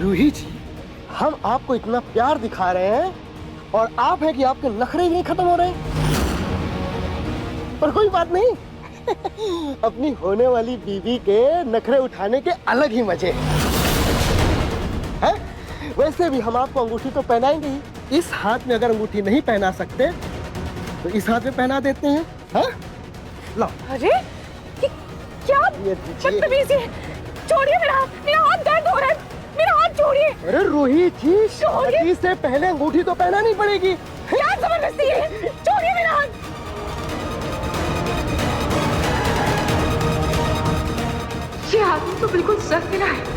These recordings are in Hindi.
रूही जी, हम आपको इतना प्यार दिखा रहे हैं और आप है कि आपके नखरे ही नहीं खत्म हो रहे। पर कोई बात नहीं, अपनी होने वाली बीवी के नखरे उठाने के अलग ही मजे हैं। वैसे भी हम आपको अंगूठी तो पहनाएंगे ही। इस हाथ में अगर अंगूठी नहीं पहना सकते तो इस हाथ में पहना देते हैं। हाँ, लो। अरे क्या बदतमीजी है। छोड़िए मेरा हाथ दर्द हो रहा है, मेरा हाथ छोड़िए। अरे रूही जी, शादी से पहले अंगूठी तो पहनानी पड़ेगी। क्या जबरदस्ती है, छोड़िए मेरा हाथ। ये आदमी तो बिल्कुल सर मिला है।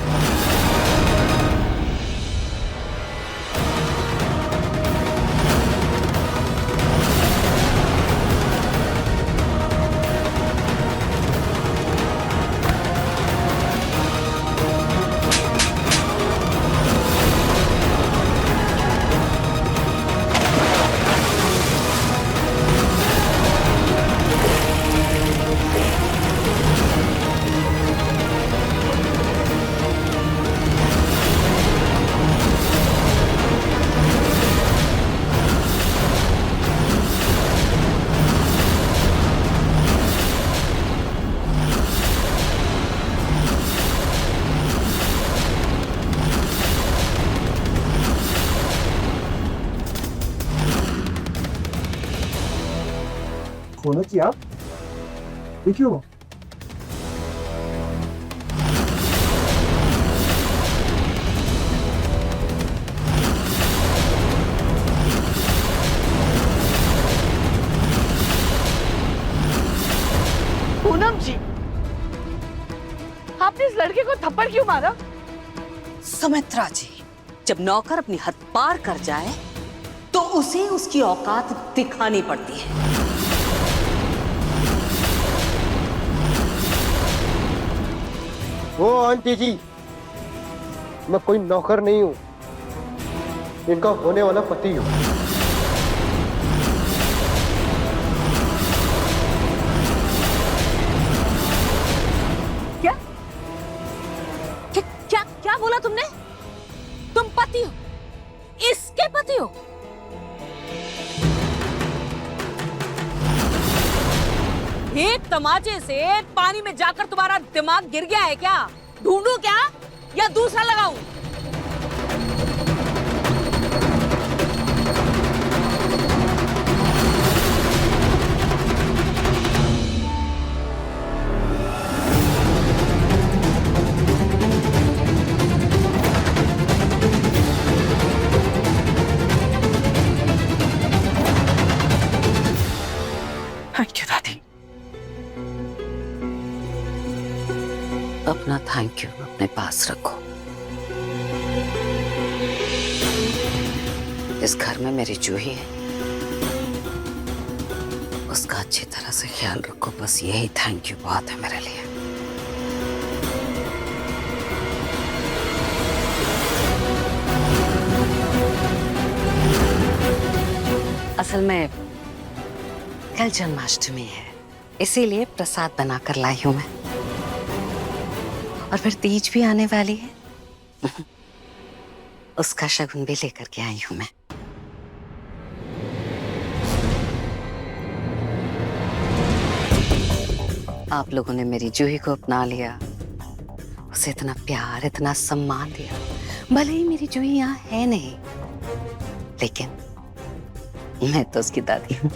होना चाहिए आप देखिए वो। पूनम जी, आपने इस लड़के को थप्पड़ क्यों मारा? सुमित्रा जी, जब नौकर अपनी हद पार कर जाए तो उसे उसकी औकात दिखानी पड़ती है। ओ आंटी जी, मैं कोई नौकर नहीं हूं, इनका होने वाला पति हूं। क्या क्या क्या, क्या बोला तुमने? तुम पति हो, इसके पति हो? एक तमाचे से पानी में जाकर तुम्हारा दिमाग गिर गया है क्या? ढूंढूं क्या या दूसरा लगाऊं? थैंक यू दादी। अपना थैंक यू अपने पास रखो। इस घर में मेरी जूही है, उसका अच्छी तरह से ख्याल रखो। बस यही थैंक यू बहुत है मेरे लिए। असल में कल जन्माष्टमी है, इसीलिए प्रसाद बनाकर लाई हूं मैं। और फिर तीज भी आने वाली है, उसका शगुन भी लेकर के आई हूं मैं। आप लोगों ने मेरी जूही को अपना लिया, उसे इतना प्यार इतना सम्मान दिया। भले ही मेरी जूही यहाँ है नहीं, लेकिन मैं तो उसकी दादी हूँ।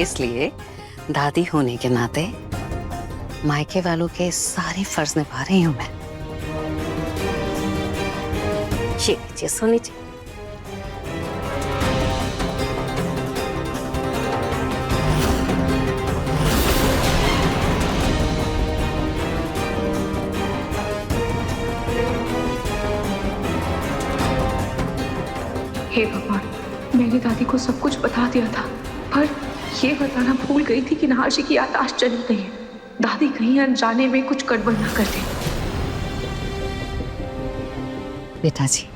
इसलिए दादी होने के नाते मायके वालों के सारे फर्ज निभा रही हूं मैं। ये लीजिए, सुन लीजिए। हे भगवान, मैंने दादी को सब कुछ बता दिया था, पर ये बताना भूल गई थी कि नहाशी की याददाश्त चली गई है। दादी कहीं अनजाने में कुछ गड़बड़ ना कर दे। बेटा जी,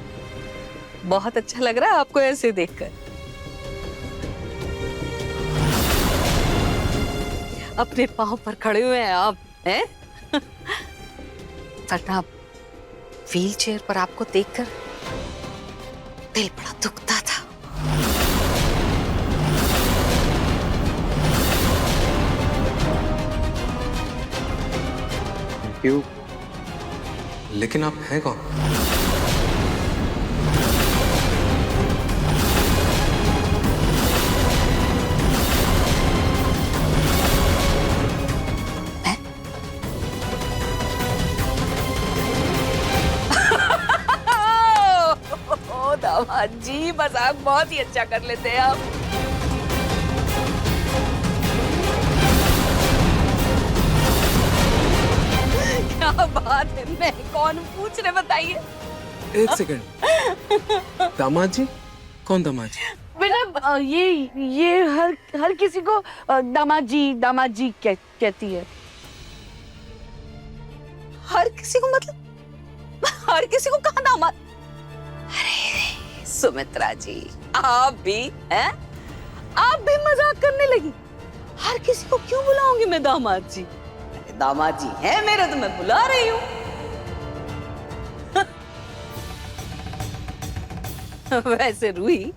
बहुत अच्छा लग रहा है आपको ऐसे देखकर। अपने पाँव पर खड़े हुए हैं आप, हैं? वरना व्हील चेयर पर आपको देखकर दिल बड़ा दुखता था। क्यों? लेकिन आप हैं कौन? ओ दामाद जी, मजाक बहुत ही अच्छा कर लेते हैं आप। क्या बात है, मैं कौन पूछ रहे बताइए। एक सेकंड, दामाद जी? कौन दामाद जी? बेटा ये हर किसी को दामाद जी कहती है। हर किसी को मतलब हर किसी को कहा दामाद? अरे सुमित्रा जी, आप भी हैं? आप भी मजाक करने लगी। हर किसी को क्यों बुलाऊंगी मैं दामाद जी? दामाद जी है मेरे, तो मैं बुला रही हूँ। वैसे रूही,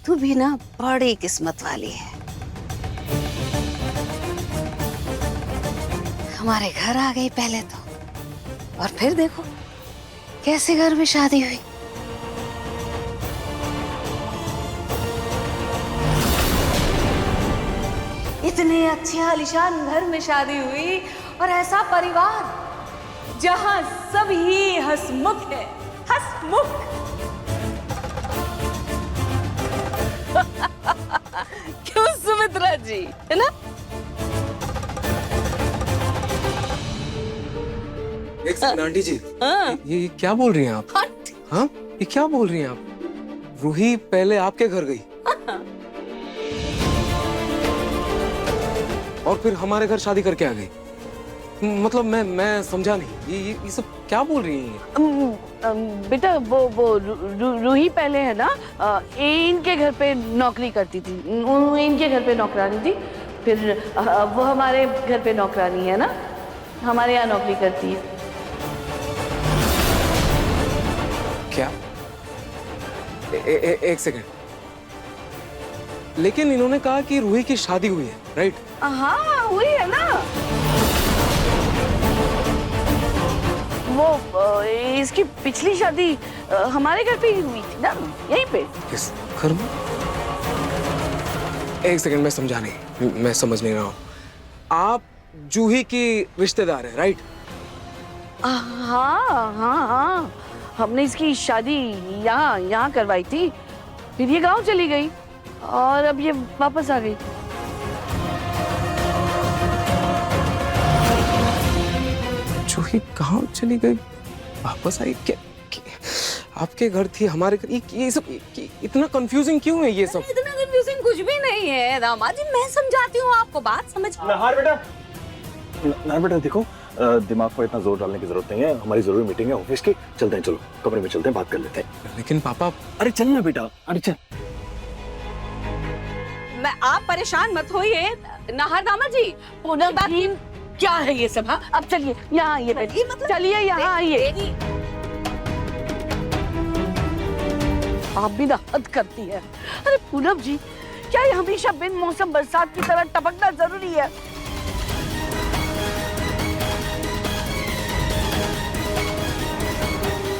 तू भी ना बड़ी किस्मत वाली है। हमारे घर आ गई पहले तो, और फिर देखो कैसे घर में शादी हुई। इतने अच्छे आलीशान घर में शादी हुई, और ऐसा परिवार जहां सभी हंसमुख है, हंसमुख। क्यों सुमित्रा जी, है ना? एक सेकंड आंटी जी, हाँ। ये क्या बोल रही हैं आप? हाँ, ये क्या बोल रही हैं आप? रूही पहले आपके घर गई और फिर हमारे घर शादी करके आ गई। मतलब मैं समझा नहीं, ये सब क्या बोल रही हैं? बेटा वो रूही पहले है ना, इनके घर पे नौकरी करती थी। इनके घर पे नौकरानी थी, फिर वो हमारे घर पे नौकरानी है ना, हमारे यहाँ नौकरी करती है। क्या? एक सेकंड, लेकिन इन्होंने कहा कि रूही की शादी हुई है, राइट? हाँ हुई है ना। वो इसकी पिछली शादी हमारे घर पे ही हुई थी ना, यहीं पे। किस घर में? एक सेकंड, मैं समझा नहीं, मैं समझ नहीं रहा हूँ। आप जूही की रिश्तेदार है, राइट? हाँ, हमने इसकी शादी यहाँ करवाई थी, फिर ये गांव चली गई और अब ये वापस आ गई। जूही कहाँ चली गई, वापस आई? क्या आपके घर थी, हमारे घर? ये सब इतना कंफ्यूजिंग क्यों है ये सब? इतना कंफ्यूजिंग कुछ भी नहीं है दामाद जी, मैं समझाती हूँ आपको, बात समझ। नहार बेटा देखो, दिमाग पर इतना जोर डालने की जरूरत नहीं है। हमारी जरूरी मीटिंग है ऑफिस की, चलते हैं, चलो कमरे में चलते हैं, बात कर लेते हैं। लेकिन पापा। अरे चल ना बेटा, अरे चल। मैं, आप परेशान मत होइए नाहर दामाद जी। पूनम, क्या है ये सब? हाँ, अब चलिए यहाँ आइए, मतलब चलिए यहाँ आइए। आप भी ना हद करती है। अरे पूनम जी, क्या ये हमेशा बिन मौसम बरसात की तरह टपकना जरूरी है?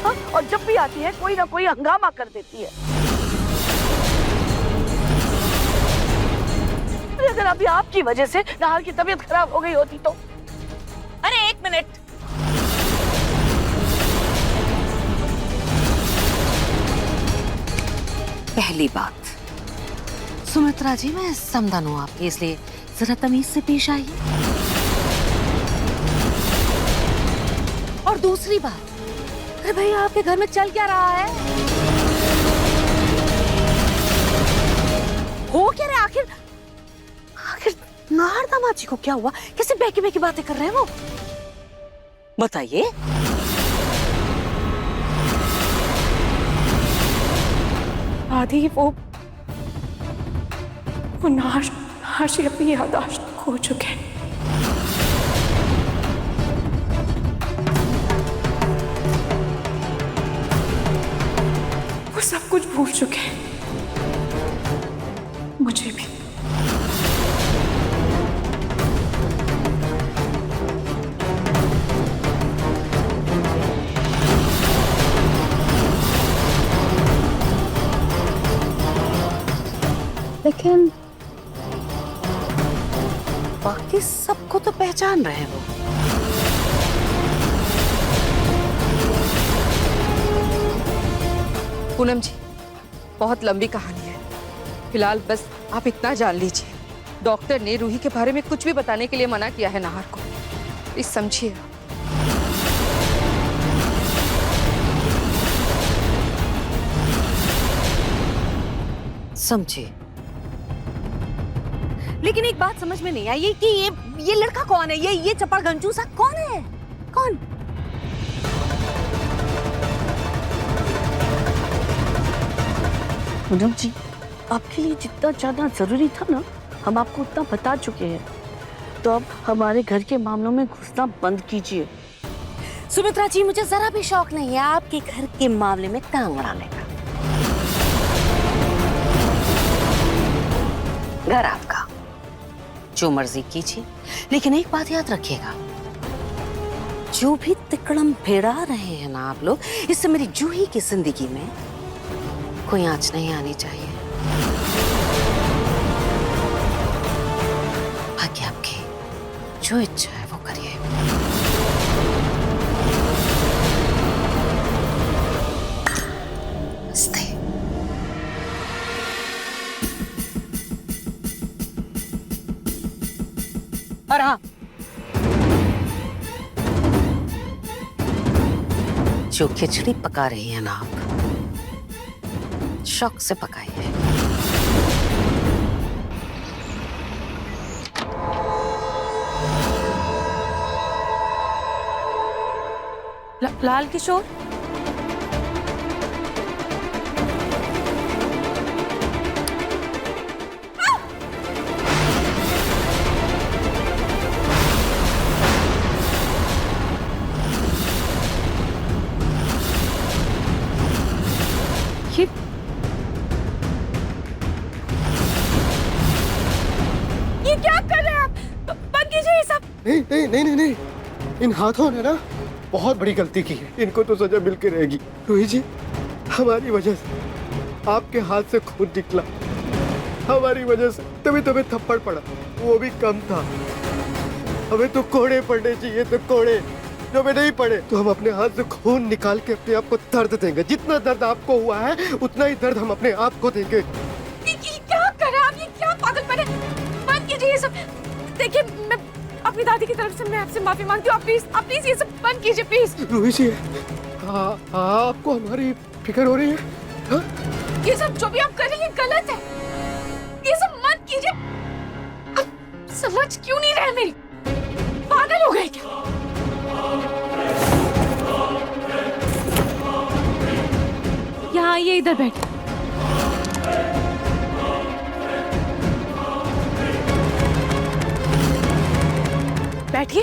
हाँ? और जब भी आती है कोई ना कोई हंगामा कर देती है। अरे अगर अभी आपकी वजह से नाहर की तबीयत खराब हो गई होती तो? अरे एक मिनट, पहली बात, सुमित्रा जी मैं समझन हूँ आपकी, इसलिए जरा तमीज से पेश आइए। और दूसरी बात, अरे भैया आपके घर में चल क्या रहा है? हो क्या रहा है आखिर? नाहर दामाद जी को क्या हुआ? कैसे बहकी बहकी बातें कर रहे हैं वो? बताइए। आदि वो नाहर से अपनी याददाश्त खो चुके हैं। सब कुछ भूल चुके हैं, मुझे भी। लेकिन बाकी सबको तो पहचान रहे हैं वो। पूनम जी, बहुत लंबी कहानी है। फिलहाल बस आप इतना जान लीजिए, डॉक्टर ने रूही के बारे में कुछ भी बताने के लिए मना किया है नाहर को। प्लीज समझिए। समझे, लेकिन एक बात समझ में नहीं आई कि ये लड़का कौन है? ये चपड़ गंजूसा कौन है? कौन? पूनम जी, आपके लिए जितना जानना जरूरी था ना, हम आपको उतना बता चुके हैं। तो अब हमारे घर के मामलों में घुसना बंद कीजिए। सुमित्रा जी, मुझे जरा भी शौक नहीं है आपके घर के मामले में टांग अड़ाने का। घर आपका, जो मर्जी कीजिए, लेकिन एक बात याद रखिएगा, जो भी तिकड़म फेड़ा रहे हैं ना आप लोग, इससे मेरी जूही की जिंदगी में कोई आंच नहीं आनी चाहिए। बाकी आपकी जो इच्छा है वो करिए। नमस्ते। और हाँ, जो खिचड़ी पका रही है ना आप, शौक से पकाइए। लाल किशोर, ये क्या कर रहे हैं आप? बंद कीजिए ये सब। नहीं नहीं नहीं नहीं नहीं, इन हाथों ने ना बहुत बड़ी गलती की है, इनको तो सजा मिल के रहेगी। रूही जी, हमारी वजह से आपके हाथ से खून निकला, हमारी वजह से तभी तुम्हें थप्पड़ पड़ा, वो भी कम था। हमें तो कोड़े पड़ने चाहिए, तो कोड़े जो हमें नहीं पड़े, तो हम अपने हाथ से खून निकाल के अपने आप को दर्द देंगे। जितना दर्द आपको हुआ है उतना ही दर्द हम अपने आप को देंगे। ये क्या कर रहे हैं आप? ये क्या पागलपन है? बंद कीजिए ये सब। देखिए, मैं अपनी दादी की तरफ से मैं आपसे माफी मांगती हूँ। आप प्लीज ये सब बंद कीजिए प्लीज। रूही जी, आपको हमारी फिक्र हो रही है? हाँ? ये सब जो भी आप कर रही हैं गलत है, ये सब मत कीजिए। आप समझ क्यों नहीं रहे मेरी? पागल हो गए क्या? यहाँ आइए, इधर बैठ। बैठिए।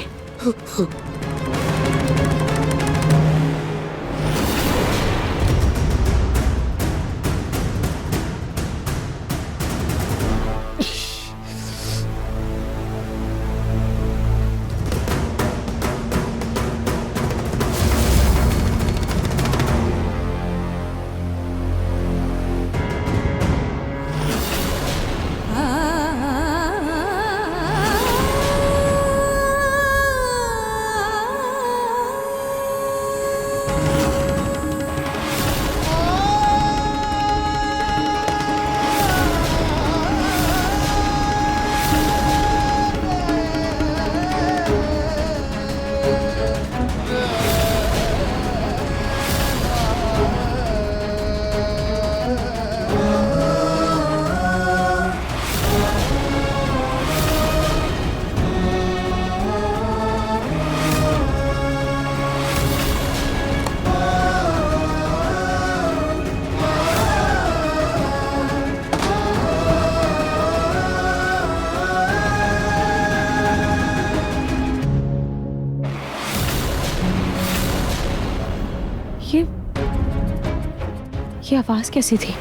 आवाज कैसी थी?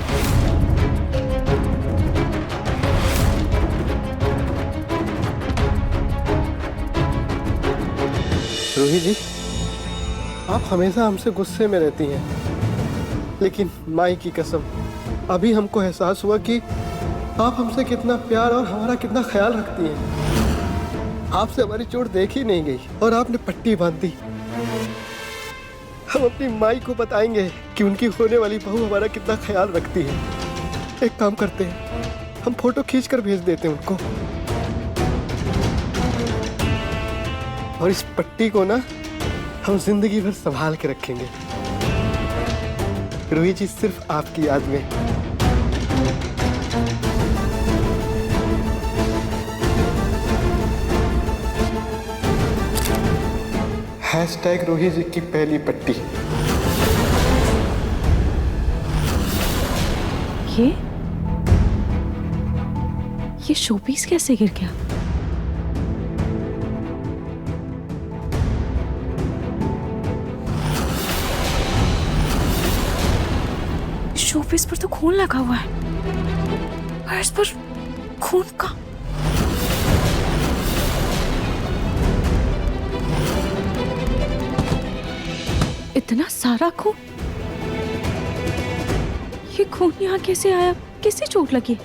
रूही जी, आप हमेशा हमसे गुस्से में रहती हैं, लेकिन माई की कसम अभी हमको एहसास हुआ कि आप हमसे कितना प्यार और हमारा कितना ख्याल रखती हैं। आपसे हमारी चोट देखी नहीं गई और आपने पट्टी बांध दी। हम अपनी माई को बताएंगे कि उनकी होने वाली बहू हमारा कितना ख्याल रखती है। एक काम करते हैं, हम फोटो खींचकर भेज देते हैं उनको, और इस पट्टी को ना हम जिंदगी भर संभाल के रखेंगे। रूही जी, सिर्फ आपकी याद में। हैशटैग रूही जी की पहली पट्टी। ये शोपीस कैसे गिर गया? शोपीस पर तो खून लगा हुआ है, और इस पर खून का। इतना सारा खून, ये खून यहाँ कैसे आया? किससे चोट लगी?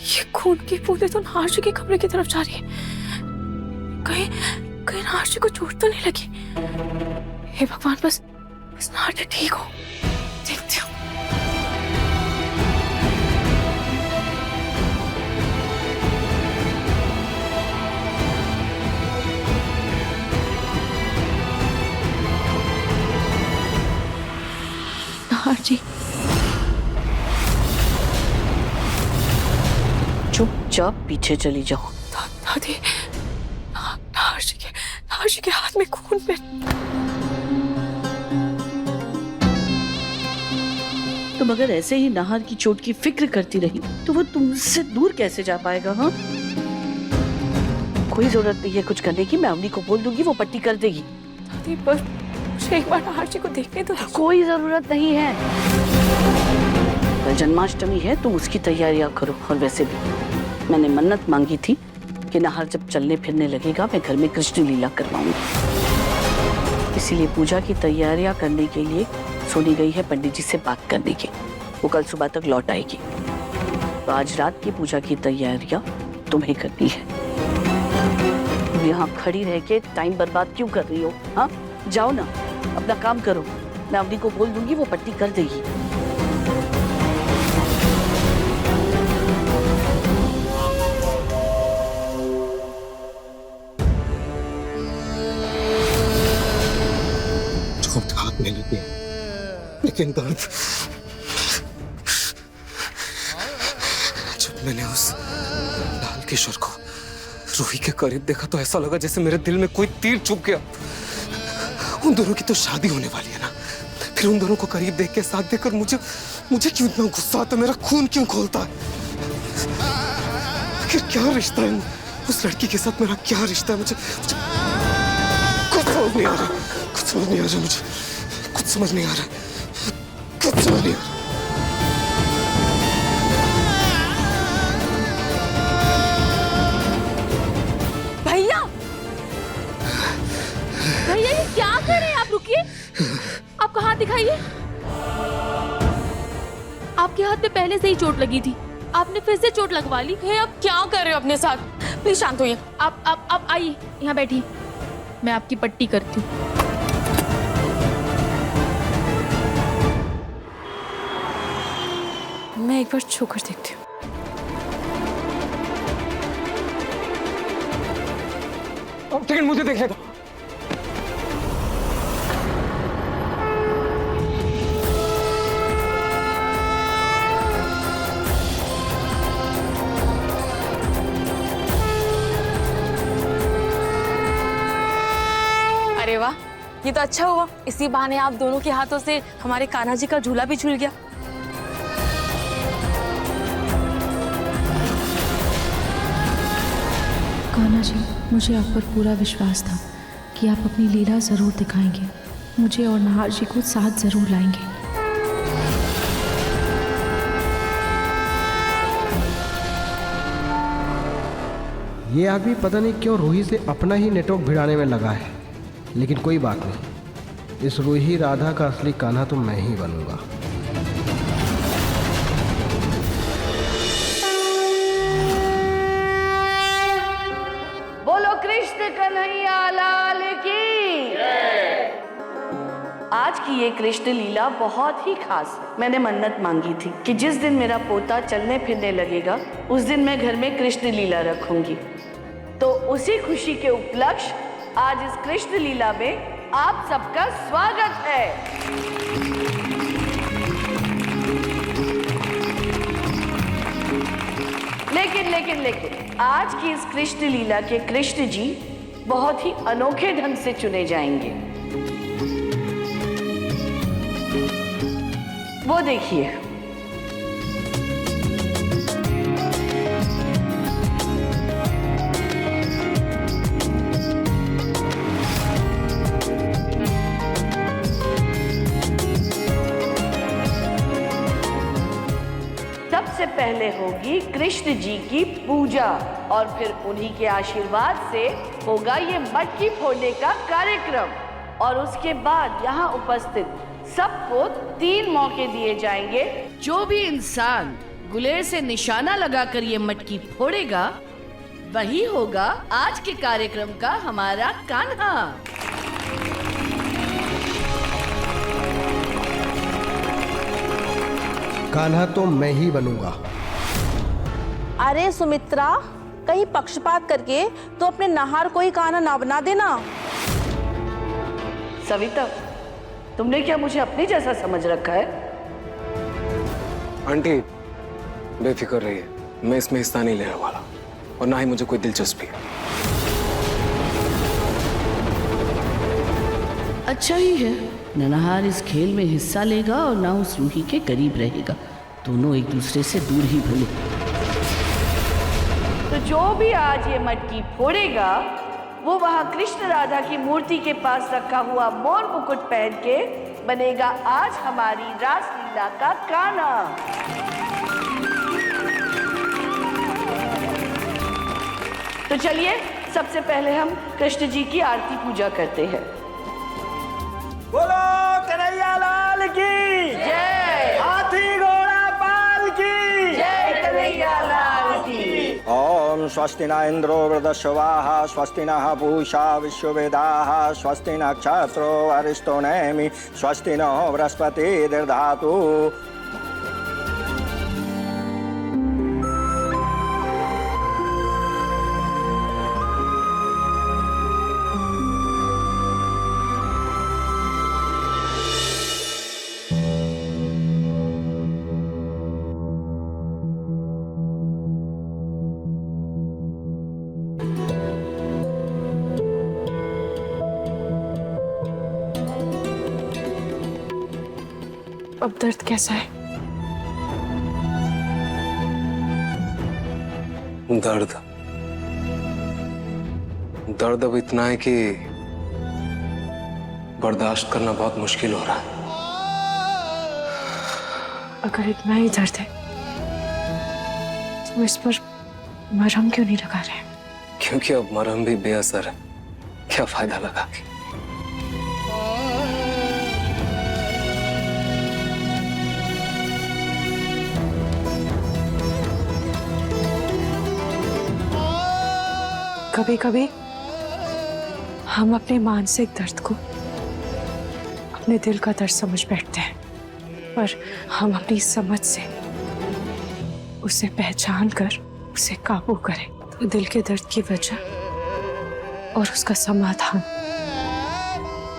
ये खून की बूंदें तो नार्शी के कमरे की तरफ जा रही है। कहीं कहीं नार्शी को चोट तो नहीं लगी? हे भगवान, बस नार्शी ठीक हो। देखती हूँ। नार्शी, चुपचाप पीछे चली जाओ। दादी, नार्शी के हाथ में खून पे। तुम अगर ऐसे ही नाहर की चोट की फिक्र करती रही तो वो तुमसे दूर कैसे जा पाएगा? हाँ, कोई जरूरत नहीं है कुछ करने की। मैं अम्मी को बोल दूंगी, वो पट्टी कर देगी। दादी, पर मुझे एक बार नार्शी को देखने तो दीजिए। कोई जरूरत नहीं है। कल जन्माष्टमी है, तुम उसकी तैयारियां करो। और वैसे भी मैंने मन्नत मांगी थी कि नाहर जब चलने फिरने लगेगा मैं घर में कृष्ण लीला करवाऊंगी। इसीलिए पूजा की तैयारियां करने के लिए सोनी गई है पंडित जी से बात करने की। वो कल सुबह तक लौट आएगी। तो आज रात की पूजा की तैयारियां तुम्हें करनी है। तुम यहाँ खड़ी रह के टाइम बर्बाद क्यों कर रही हो? हाँ, जाओ ना, अपना काम करो। मैं अवनी को बोल दूंगी, वो पट्टी कर देगी। हाथ में लगी, लेकिन दर्द। जब मैंने उस लाल किशोर को रूही के करीब देखा तो ऐसा लगा जैसे मेरे दिल में कोई तीर चुभ गया। उन दोनों की तो शादी होने वाली है ना, फिर उन दोनों को करीब देख के, साथ देखकर मुझे क्यों इतना गुस्सा आता, मेरा खून क्यों खोलता है? आखिर क्या रिश्ता है उस लड़की के साथ? मेरा क्या रिश्ता है? मुझे कुछ समझ नहीं आ रहा, कुछ समझ नहीं आ रहा, मुझे कुछ समझ नहीं आ रहा, कुछ समझ नहीं आ रहा। भैया, भैया, ये क्या कर रहे हैं आप? रुकिए, आपका हाथ दिखाइए। आपके हाथ में पहले से ही चोट लगी थी, आपने फिर से चोट लगवा ली है। आप क्या कर रहे हो अपने साथ? प्लीज शांत होइए। आप आइए, यहाँ बैठिए, मैं आपकी पट्टी करती हूँ। मैं एक बार छूकर देखती हूँ। अब सेकंड मुझे देखने दो। ये तो अच्छा हुआ, इसी बहाने आप दोनों के हाथों से हमारे कान्हा जी का झूला भी झूल गया। कान्हा जी, मुझे आप पर पूरा विश्वास था कि आप अपनी लीला जरूर दिखाएंगे, मुझे और नाहर जी को साथ जरूर लाएंगे। ये आदमी पता नहीं क्यों रूही से अपना ही नेटवर्क भिड़ाने में लगा है, लेकिन कोई बात नहीं, इस रूही राधा का असली कान्हा तो मैं ही बनूंगा। बोलो कृष्ण कन्हैया लाल की। आज की ये कृष्ण लीला बहुत ही खास है। मैंने मन्नत मांगी थी कि जिस दिन मेरा पोता चलने फिरने लगेगा उस दिन मैं घर में कृष्ण लीला रखूंगी। तो उसी खुशी के उपलक्ष्य आज इस कृष्ण लीला में आप सबका स्वागत है। लेकिन आज की इस कृष्ण लीला के कृष्ण जी बहुत ही अनोखे ढंग से चुने जाएंगे। वो देखिए, सबसे पहले होगी कृष्ण जी की पूजा और फिर उन्हीं के आशीर्वाद से होगा ये मटकी फोड़ने का कार्यक्रम। और उसके बाद यहाँ उपस्थित सबको 3 मौके दिए जाएंगे। जो भी इंसान गुलेर से निशाना लगाकर ये मटकी फोड़ेगा वही होगा आज के कार्यक्रम का हमारा कान्हा। कान्हा तो मैं ही बनूंगा। अरे सुमित्रा, कहीं पक्षपात करके तो अपने नाहर को ही कान्हा ना बना देना। सविता, तुमने क्या मुझे अपनी जैसा समझ रखा है? आंटी बेफिक्र रहिए, मैं इसमें हिस्सा नहीं लेने वाला और ना ही मुझे कोई दिलचस्पी है। अच्छा ही है, न नाहर इस खेल में हिस्सा लेगा और ना उस रूही के करीब रहेगा। दोनों एक दूसरे से दूर ही भले। तो जो भी आज ये मटकी फोड़ेगा वो वहां कृष्ण राधा की मूर्ति के पास रखा हुआ मोर मुकुट पहन के बनेगा आज हमारी रासलीला का कान्हा। तो चलिए सबसे पहले हम कृष्ण जी की आरती पूजा करते हैं। बोलो कन्हैया लाल की जय, हाथी घोड़ा पाल की जय कन्हैया लाल की। ओम स्वस्ति न इंद्रो वृद्धश्रवाः स्वस्ति नः पूषा विश्ववेदाः स्वस्ति नक्षत्रो अरिष्टो नेमि स्वस्ति नो बृहस्पतिर्दधातु। अब दर्द कैसा है? दर्द अब इतना है कि बर्दाश्त करना बहुत मुश्किल हो रहा है। अगर इतना ही दर्द है तो इस पर मरहम क्यों नहीं लगा रहे? क्योंकि अब मरहम भी बेअसर है, क्या फायदा लगा के। कभी कभी हम अपने मानसिक दर्द को अपने दिल का दर्द समझ बैठते हैं, पर हम अपनी समझ से उसे पहचान कर उसे काबू करें तो दिल के दर्द की वजह और उसका समाधान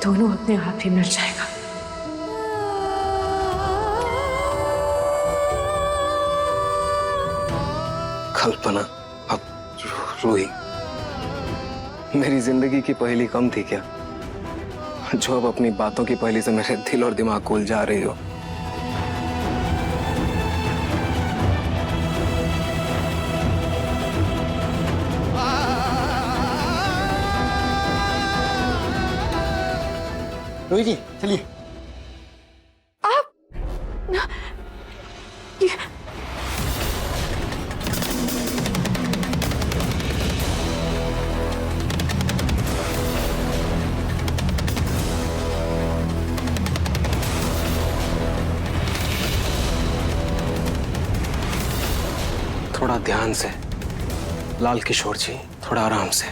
दोनों अपने आप ही मिल जाएगा। कल्पना, अब रूही मेरी जिंदगी की पहली कम थी क्या? जो अब अपनी बातों की पहली से मेरे दिल और दिमाग को उलझा रही हो। रूही जी चलिए। थोड़ा ध्यान से लाल किशोर जी, थोड़ा आराम से।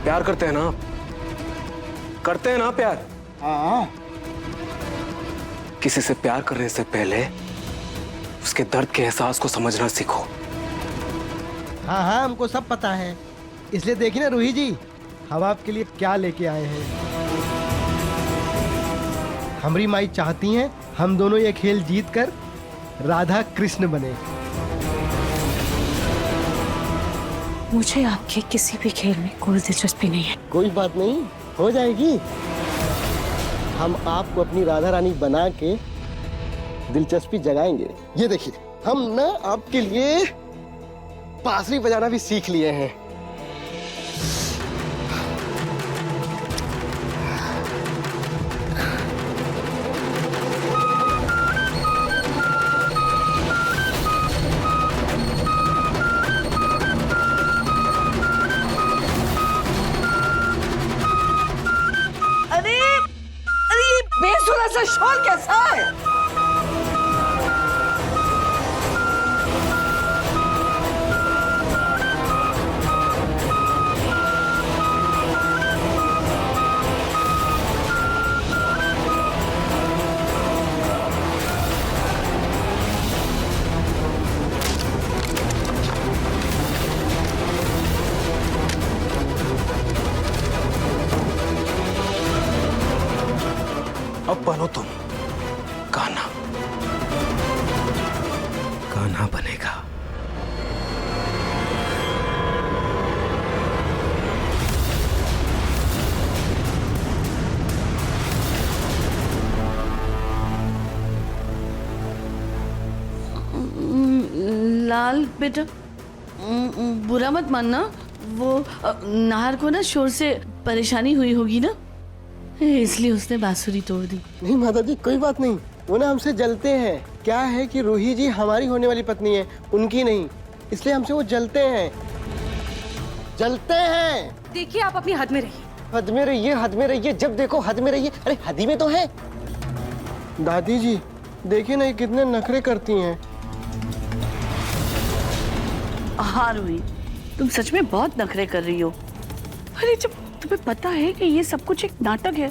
प्यार करते हैं ना आप? करते हैं ना प्यार? हाँ। किसी से प्यार करने से पहले उसके दर्द के एहसास को समझना सीखो। हाँ हाँ हमको सब पता है, इसलिए देखिए ना रूही जी, हम आपके लिए क्या लेके आए हैं। हमारी माई चाहती हैं हम दोनों ये खेल जीत कर राधा कृष्ण बने। मुझे आपके किसी भी खेल में कोई दिलचस्पी नहीं है। कोई बात नहीं, हो जाएगी। हम आपको अपनी राधा रानी बना के दिलचस्पी जगाएंगे। ये देखिए, हम ना आपके लिए बांसुरी बजाना भी सीख लिए हैं। बेसुरा सा शोर कैसा है? अब बनो तुम कान्हा। कान्हा बनेगा। लाल बेटा, बुरा मत मानना, वो नाहर को ना शोर से परेशानी हुई होगी ना, इसलिए उसने बांसुरी तोड़ दी। नहीं माता जी, कोई बात नहीं, वो ना हमसे जलते हैं। क्या है कि रूही जी हमारी होने वाली पत्नी है, उनकी नहीं, इसलिए हमसे वो जलते हैं। जलते हैं। देखिए आप अपनी हद में रहिए। हद में रहिए, हद में रहिए, जब देखो हद में रहिए। अरे हद ही में तो है। दादी जी देखिए ना, ये कितने नखरे करती हैं। हाँ रूही, तुम सच में बहुत नखरे कर रही हो। अरे जब तुम्हें पता है कि ये सब कुछ एक नाटक है,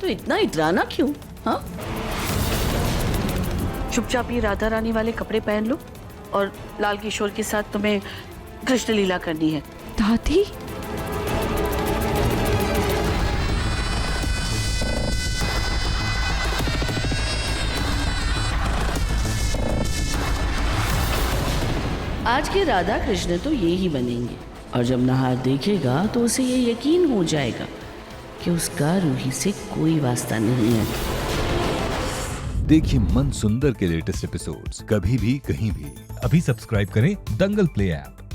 तो इतना इतराना क्यों? हाँ, चुपचाप ये राधा रानी वाले कपड़े पहन लो और लाल किशोर के साथ तुम्हें कृष्ण लीला करनी है। दादी, आज के राधा कृष्ण तो ये ही बनेंगे, और जब नाहर देखेगा तो उसे ये यकीन हो जाएगा कि उसका रूही से कोई वास्ता नहीं है। देखिए मन सुंदर के लेटेस्ट एपिसोड्स कभी भी कहीं भी। अभी सब्सक्राइब करें दंगल प्ले ऐप।